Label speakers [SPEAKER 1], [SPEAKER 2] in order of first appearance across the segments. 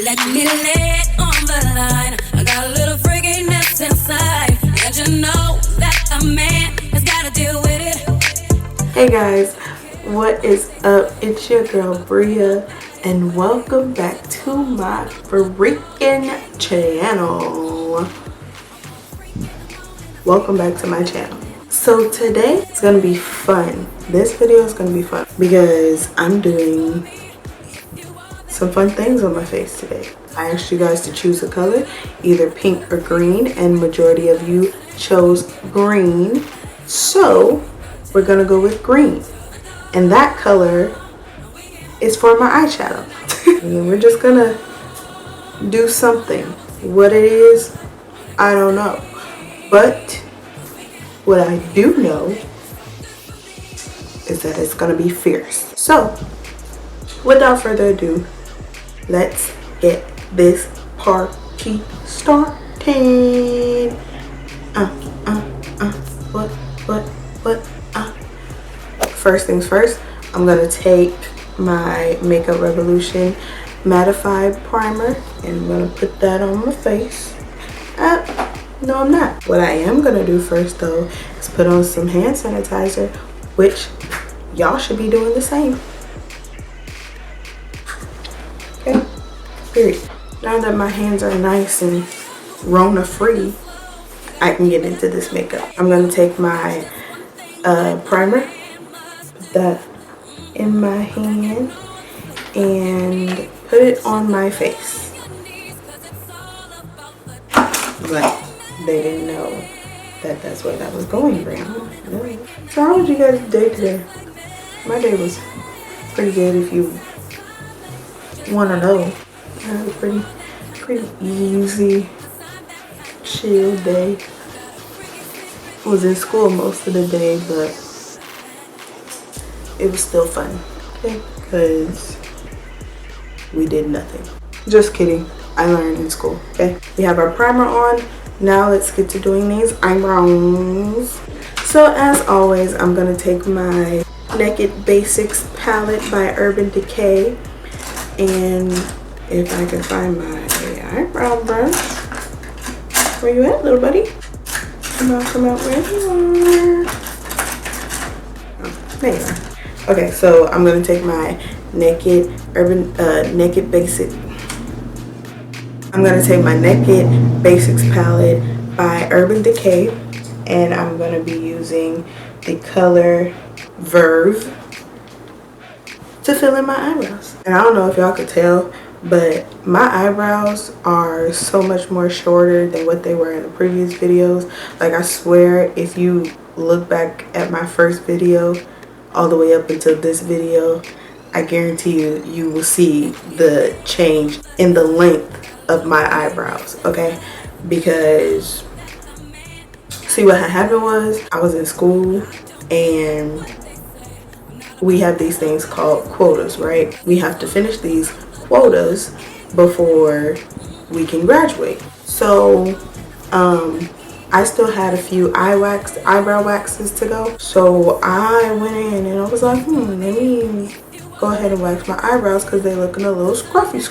[SPEAKER 1] Let me lay it on the line. I got a little freakiness inside, and you know that a man has gotta deal with it.
[SPEAKER 2] Hey guys, what is up? It's your girl Bria, and welcome back to my freaking channel. Welcome back to my channel. So today it's gonna be fun. This video is gonna be fun because I'm doing some fun things on my face today. I asked you guys to choose a color, either pink or green, and majority of you chose green. So we're gonna go with green. And that color is for my eyeshadow. And we're just gonna do something. What it is, I don't know. But what I do know is that it's gonna be fierce. So without further ado, let's get this party started. First things first, I'm gonna take my Makeup Revolution Mattify Primer and I'm gonna put that on my face. No, I'm not. What I am gonna do first though is put on some hand sanitizer, which y'all should be doing the same. Okay, period. Now that my hands are nice and Rona free, I can get into this makeup. I'm gonna take my primer, put that in my hand, and put it on my face. But they didn't know that that's where that was going, Grandma. No. So how was you guys' day today? My day was pretty good if you want to know. I had a pretty easy, chill day. I was in school most of the day, but it was still fun, okay? Because we did nothing. Just kidding. I learned in school, okay? We have our primer on. Now let's get to doing these eyebrows. So as always, I'm gonna take my Naked Basics palette by Urban Decay, and if I can find my eyebrow brush. Where you at, little buddy? Come out, where you are. Oh, there you are. Okay, so I'm gonna take my Naked Basics. I'm gonna take my Naked Basics palette by Urban Decay, and I'm gonna be using the color Verve to fill in my eyebrows. And I don't know if y'all could tell, but my eyebrows are so much more shorter than what they were in the previous videos. Like, I swear, if you look back at my first video all the way up until this video, I guarantee you will see the change in the length of my eyebrows, okay? Because see, what had happened was I was in school and we have these things called quotas, right? We have to finish these quotas before we can graduate. So I still had a few eyebrow waxes to go. So I went in and I was like, let me go ahead and wax my eyebrows because they're looking a little scruffy.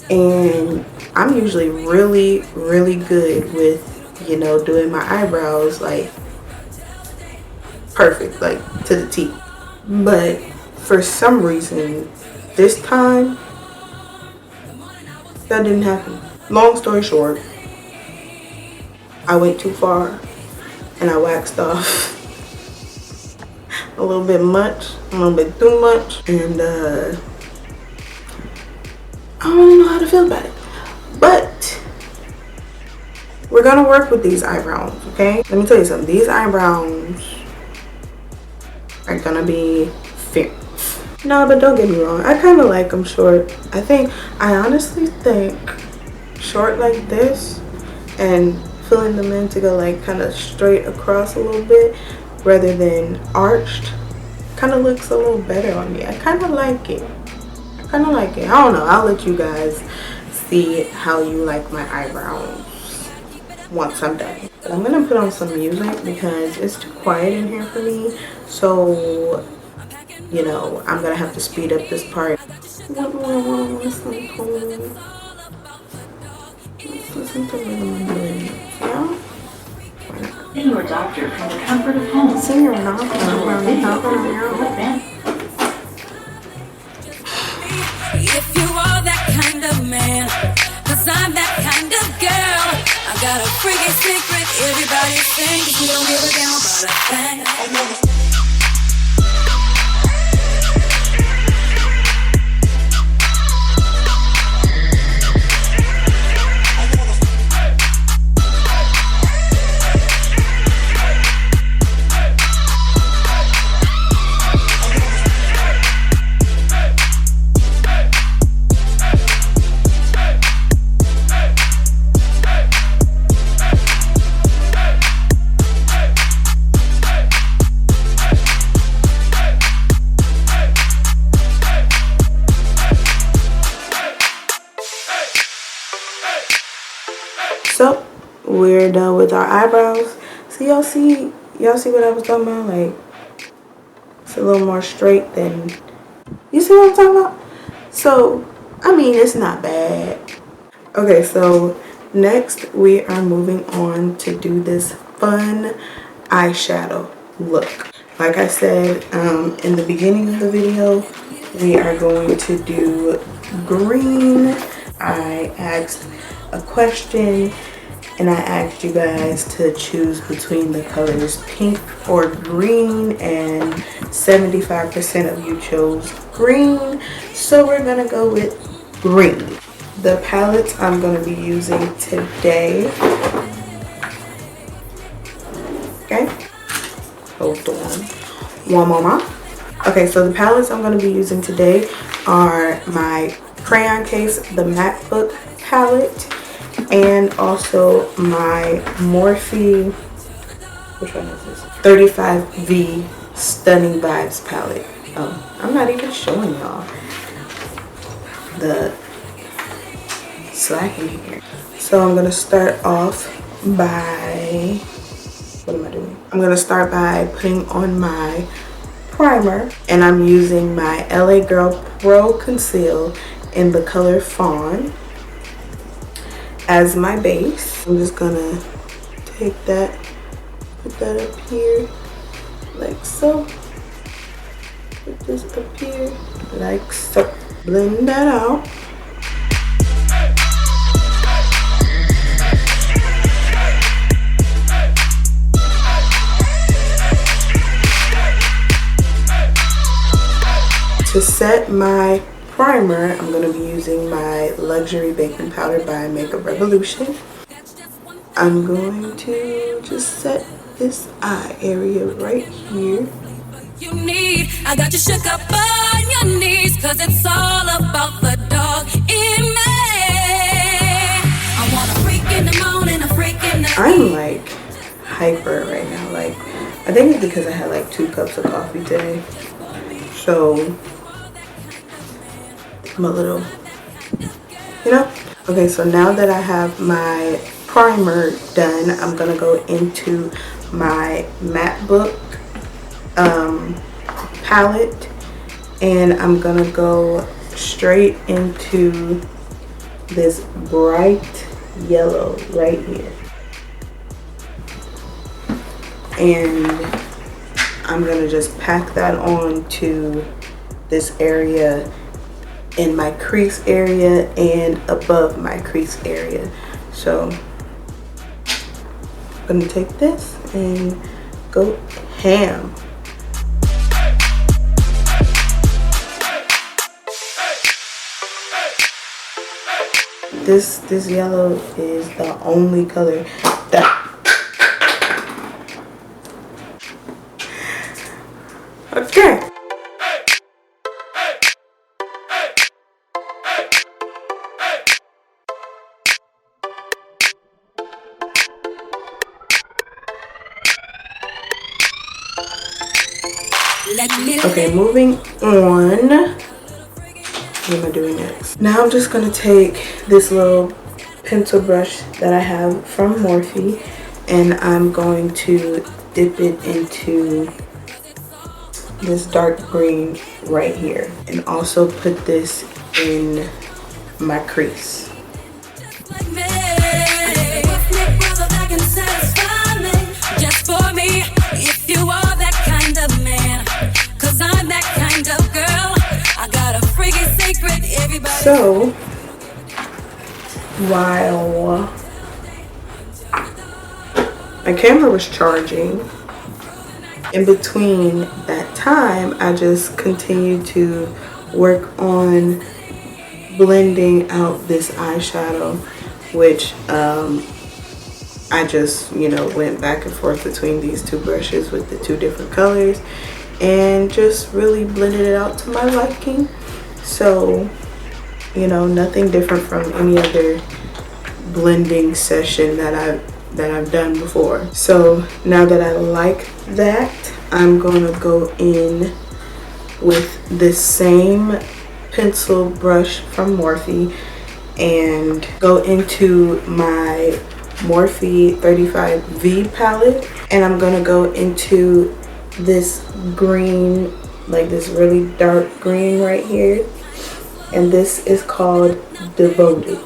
[SPEAKER 2] And I'm usually really good with, you know, doing my eyebrows like perfect, like to the T. But for some reason this time that didn't happen. Long story short, I went too far and I waxed off a little bit too much, and I don't really know how to feel about it. But we're gonna work with these eyebrows, okay? Let me tell you something. These eyebrows are gonna be fierce. No, but don't get me wrong. I kind of like them short. I honestly think short like this and filling them in to go like kind of straight across a little bit rather than arched kind of looks a little better on me. I kind of like it. I don't know. I'll let you guys see how you like my eyebrows once I'm done. But I'm gonna put on some music because it's too quiet in here for me. So, you know, I'm gonna have to speed up this part. What do I want? listen to rhythm I'm doing. Yeah?
[SPEAKER 3] See your doctor from the comfort of home.
[SPEAKER 2] See your doctor from the comfort of your home.
[SPEAKER 1] If you are that kind of man, 'cause I'm that kind of girl. I got a freaky secret, everybody thinks you don't give a damn about a thing.
[SPEAKER 2] So we're done with our eyebrows. So y'all see what I was talking about? Like, it's a little more straight than, you see what I'm talking about? So I mean, it's not bad. Okay, so next we are moving on to do this fun eyeshadow look. Like I said in the beginning of the video, we are going to do green. I asked a question and I asked you guys to choose between the colors pink or green, and 75% of you chose green, so we're gonna go with green. The palettes I'm gonna be using today, okay, hold on one moment. Okay, so the palettes I'm gonna be using today are my crayon case, the MacBook palette, and also my Morphe, which one is this? 35V Stunning Vibes palette. Oh, I'm not even showing y'all the slacking here. So I'm gonna start off by, what am I doing? I'm gonna start by putting on my primer, and I'm using my LA Girl Pro.Conceal in the color Fawn as my base. I'm just gonna take that, put that up here like so. Put this up here like so. Blend that out. To set my primer, I'm going to be using my Luxury Baking Powder by Makeup Revolution. I'm going to just set this eye area right here.
[SPEAKER 1] You need, I got you shook up on your knees, 'cause it's all about the dog in me. I want a freak in the morning, a freak in the
[SPEAKER 2] I'm like hyper right now. Like, I think it's because I had like 2 cups of coffee today. So I'm a little, you know? Okay, so now that I have my primer done, I'm gonna go into my MacBook palette, and I'm gonna go straight into this bright yellow right here. And I'm gonna just pack that on to this area in my crease area and above my crease area. So I'm gonna take this and go ham. This yellow is the only color that okay. Okay, moving on. What am I doing next? Now I'm just gonna take this little pencil brush that I have from Morphe, and I'm going to dip it into this dark green right here, and also put this in my crease.
[SPEAKER 1] like me.
[SPEAKER 2] So while my camera was charging, in between that time, I just continued to work on blending out this eyeshadow, which I just, you know, went back and forth between these two brushes with the two different colors and just really blended it out to my liking. So, you know, nothing different from any other blending session that I've done before. So now that I like that, I'm gonna go in with this same pencil brush from Morphe and go into my Morphe 35V palette, and I'm gonna go into this green, like this really dark green right here, and this is called Devoted,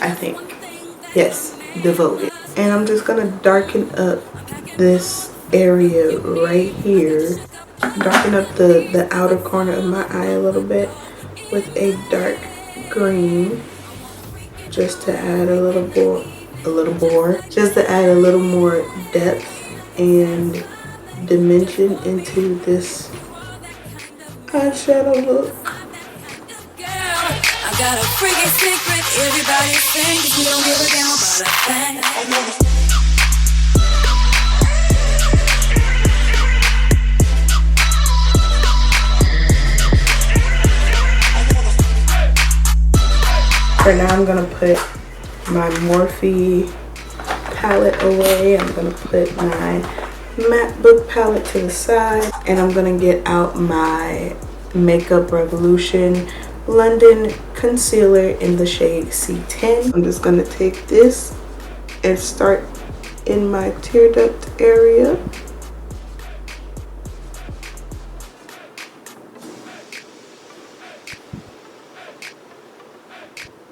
[SPEAKER 2] I think. Yes, Devoted. And I'm just gonna darken up this area right here, darken up the outer corner of my eye a little bit with a dark green, just to add a little more, just to add a little more depth and dimension into this eyeshadow look.
[SPEAKER 1] I got a freaky secret, everybody thinks we don't give a damn about a thing.
[SPEAKER 2] For now, I'm gonna put my Morphe palette away. I'm gonna put my MacBook palette to the side, and I'm gonna get out my Makeup Revolution London concealer in the shade C10. I'm just gonna take this and start in my tear duct area.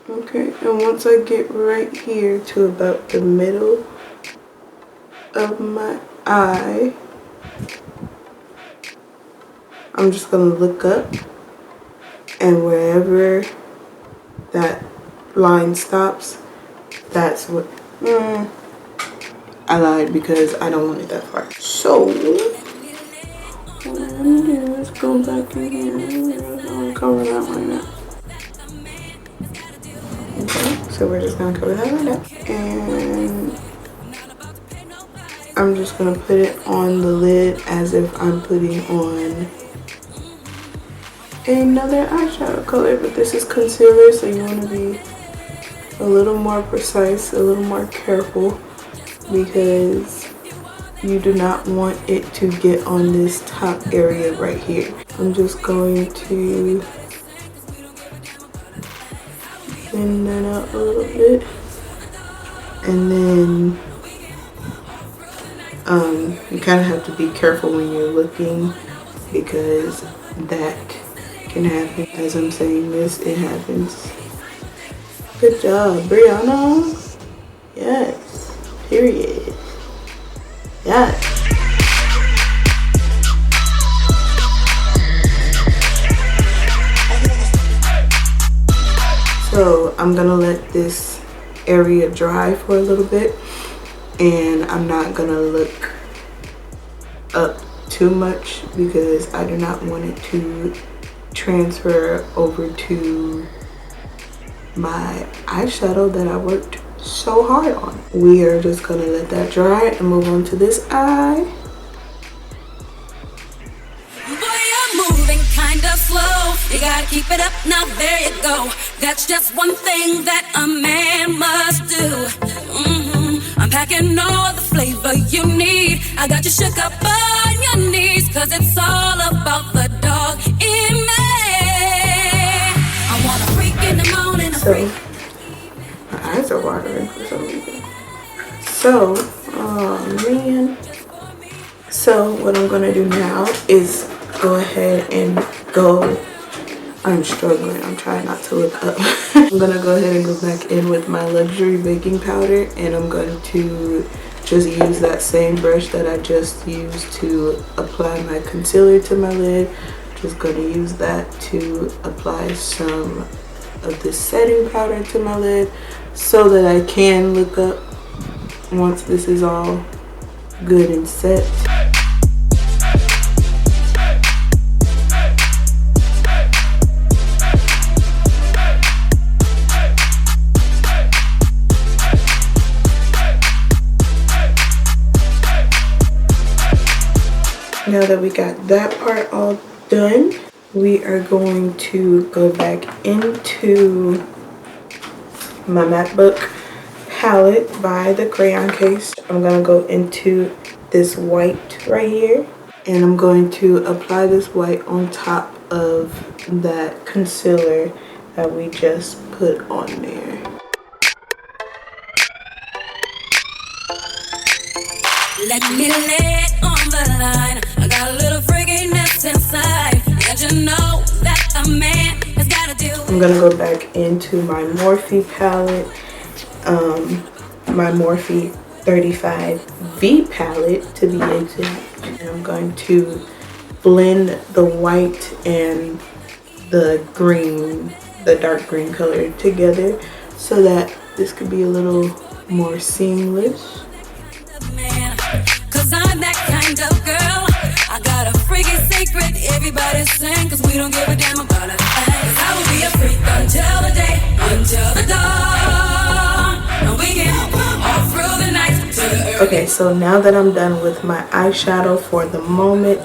[SPEAKER 2] Okay, and once I get right here to about the middle of my eye, I'm just gonna look up, and wherever that line stops, that's what, I lied because I don't want it that far. So, what I'm gonna do is go back in here, I'm gonna cover that right now. Okay, so we're just gonna cover that like that, and I'm just gonna put it on the lid as if I'm putting on another eyeshadow color, but this is concealer, so you want to be a little more precise, a little more careful, because you do not want it to get on this top area right here. I'm just going to thin that out a little bit, and then you kind of have to be careful when you're looking, because that can happen. As I'm saying this, it happens. Good job, Brianna. Yes. Period. Yes. So I'm gonna let this area dry for a little bit, and I'm not gonna look up too much because I do not want it to transfer over to my eyeshadow that I worked so hard on. We are just gonna let that dry and move on to this eye.
[SPEAKER 1] Boy, you're moving kinda slow. You gotta keep it up, now there you go. That's just one thing that a man must do. I'm packing all the flavor you need. I got you shook up on your knees, cause it's all about the dog in me. I want a freak in the morning.
[SPEAKER 2] So, my eyes are watering for some reason. So, oh man. So what I'm gonna do now is go ahead and go. I'm struggling, I'm trying not to look up. I'm gonna go ahead and go back in with my luxury baking powder, and I'm going to just use that same brush that I just used to apply my concealer to my lid. Just gonna use that to apply some of this setting powder to my lid so that I can look up once this is all good and set. Now that we got that part all done, we are going to go back into my MacBook palette by the crayon case. I'm going to go into this white right here, and I'm going to apply this white on top of that concealer that we just put on there.
[SPEAKER 1] Let me lay it on the line. I got a little freakiness inside, and you know that a man has got to deal with.
[SPEAKER 2] I'm gonna go back into my Morphe palette, my Morphe 35V palette to be exact, and I'm going to blend the white and the green, the dark green color together so that this could be a little more seamless.
[SPEAKER 1] Cause I'm that kind of girl. I got a freaky secret everybody's saying, cause we don't give a damn about a thing. Cause I will be a freak until the day, until the dawn. And we can all through the night to the early.
[SPEAKER 2] Okay, so now that I'm done with my eyeshadow for the moment,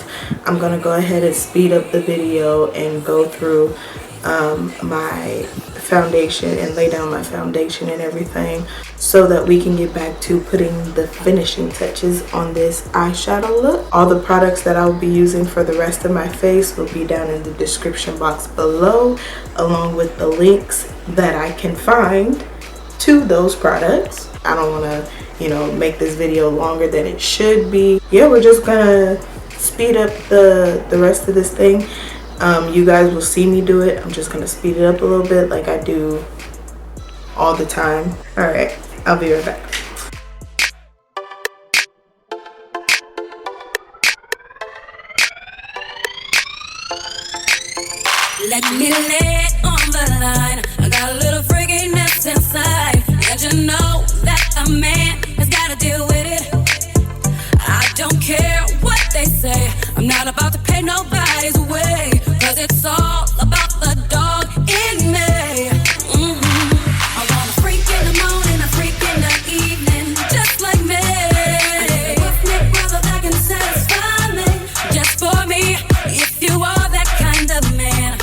[SPEAKER 2] I'm gonna go ahead and speed up the video and go through my foundation and lay down my foundation and everything so that we can get back to putting the finishing touches on this eyeshadow look. All the products that I'll be using for the rest of my face will be down in the description box below, along with the links that I can find to those products. I don't want to, you know, make this video longer than it should be. Yeah, we're just gonna speed up the rest of this thing. You guys will see me do it. I'm just gonna speed it up a little bit like I do all the time. All right, I'll be right back.
[SPEAKER 1] Let me lay it on the line. I got a little freakiness inside, and you know that a man has got to deal with it. I don't care what they say. I'm not about to pay nobody's way, cause it's all about the dog in me. I want a freak in the morning, a freak in the evening, just like me. With me, brother, that can satisfy me, just for me. If you are that kind of man,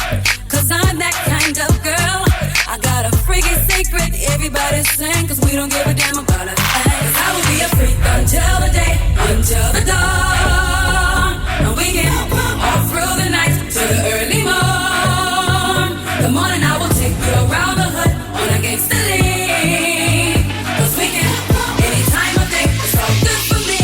[SPEAKER 1] cause I'm that kind of girl. I got a freaky secret everybody's saying, cause we don't give a damn about a thing. Cause I will be a freak until the day, until the dawn. And we can all through the night to the early morn. The morning I will take you around the hood on a gangsta lean. Cause we can, any time of day, it's all good for me.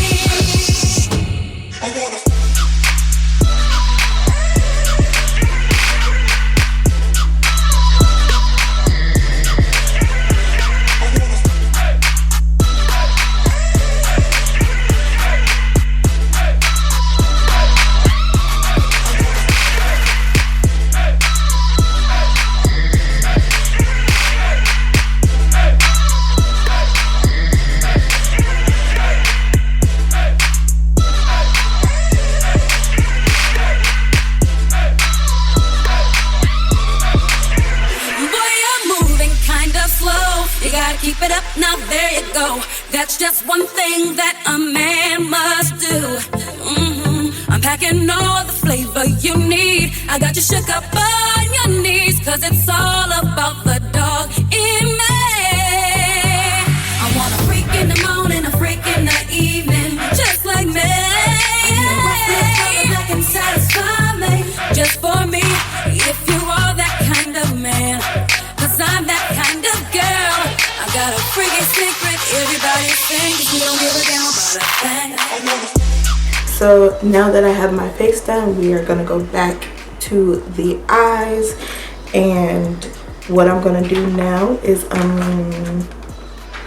[SPEAKER 1] Keep it up, now there you go. That's just one thing that a man must do. I'm packing all the flavor you need. I got you shook up on your knees, cause it's all about the dog in me. I want a freak in the morning, a freak in the evening, just like me. That can satisfy me, just for me. If you are that kind of man, cause I'm that kind of girl. I got a freaky secret everybody's saying, cause we don't give a damn about a thing.
[SPEAKER 2] So now that I have my face done, we are gonna go back to the eyes, and what I'm gonna do now is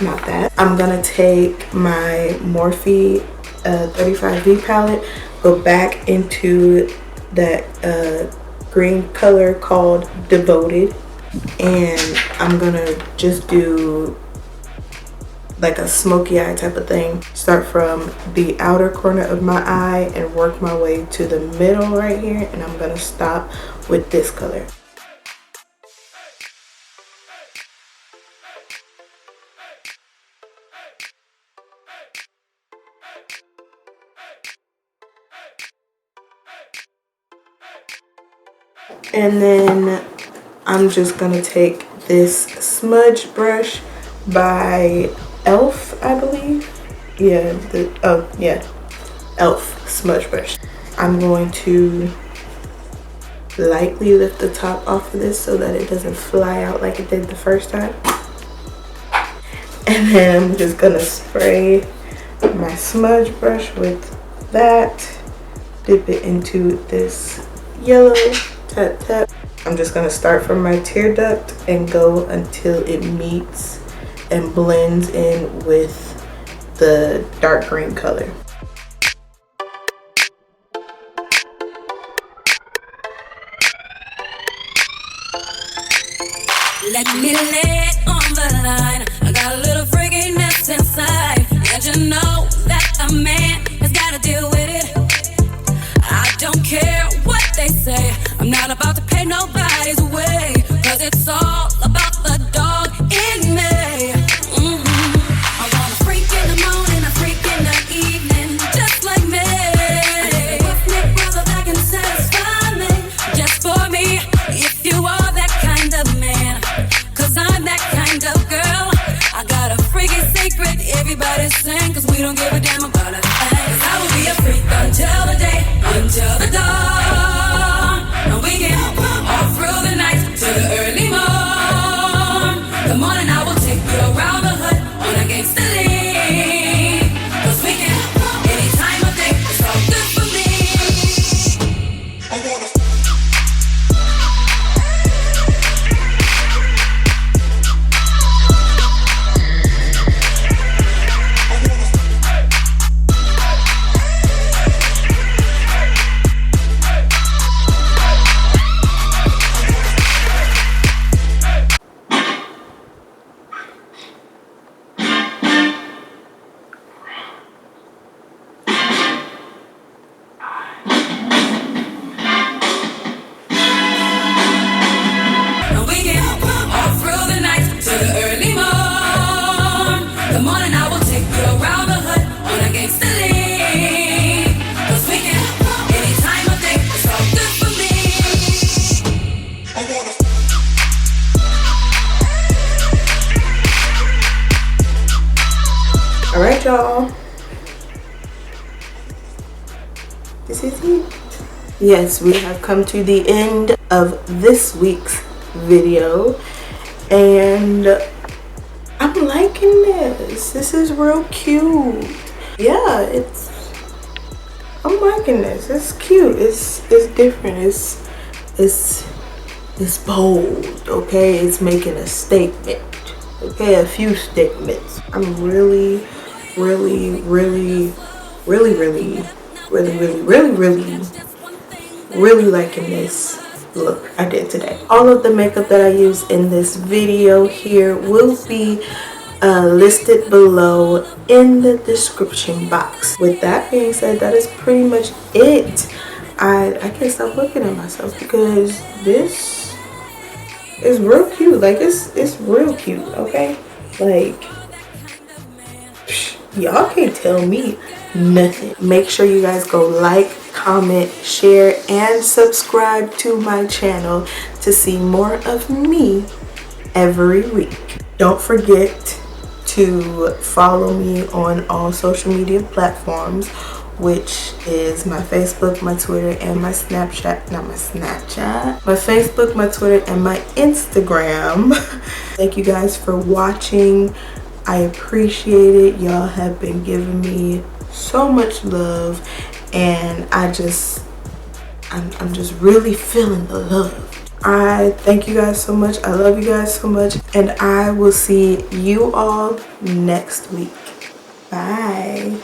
[SPEAKER 2] not that. I'm gonna take my Morphe 35V palette, go back into that green color called Devoted, and I'm gonna just do like a smoky eye type of thing. Start from the outer corner of my eye and work my way to the middle right here, and I'm gonna stop with this color. And then I'm just gonna take this smudge brush by Elf, I believe. Yeah, Elf smudge brush. I'm going to lightly lift the top off of this so that it doesn't fly out like it did the first time. And then I'm just gonna spray my smudge brush with that, dip it into this yellow, tap tap. I'm just gonna start from my tear duct and go until it meets and blends in with the dark green color.
[SPEAKER 1] Let me lay it on the line. I got a little freakiness inside, and you know that a man has gotta deal with it. I don't care what they say, I'm not about to pay nobody's way, cause it's all about the dog in me. I want a freak in the morning, a freak in the evening, just like me. I need a roughneck brother that can satisfy me, just for me. If you are that kind of man, cause I'm that kind of girl. I got a freaky secret, everybody sing, cause we don't give a damn about a thing. Cause I will be a freak until the day, until the dawn. And we can all through the night till the early morn. The morning I will take you around the hood on a gangsta league. Cause we can, any time of day, it's all good for me. And we can all through the night till the early morn. The morning I will take you around the hood on a gangsta league. Cause we can, any time of day, it's all good for me.
[SPEAKER 2] All right, y'all. This is it. Yes, we have come to the end of this week's video, and I'm liking this. This is real cute. Yeah, I'm liking this. It's cute. It's different. It's bold. Okay, it's making a statement. Okay, a few statements. I'm really liking this look I did today. All of the makeup that I used in this video here will be listed below in the description box. With that being said, that is pretty much it. I can't stop looking at myself because this is real cute. Like it's real cute, okay? Like y'all can't tell me nothing. Make sure you guys go like, comment, share, and subscribe to my channel to see more of me every week. Don't forget to follow me on all social media platforms, which is my Facebook, my Twitter, and my Snapchat. Not my Snapchat. My Facebook, my Twitter, and my Instagram. Thank you guys for watching. I appreciate it. Y'all have been giving me so much love, and I'm just really feeling the love. I thank you guys so much. I love you guys so much, and I will see you all next week. Bye.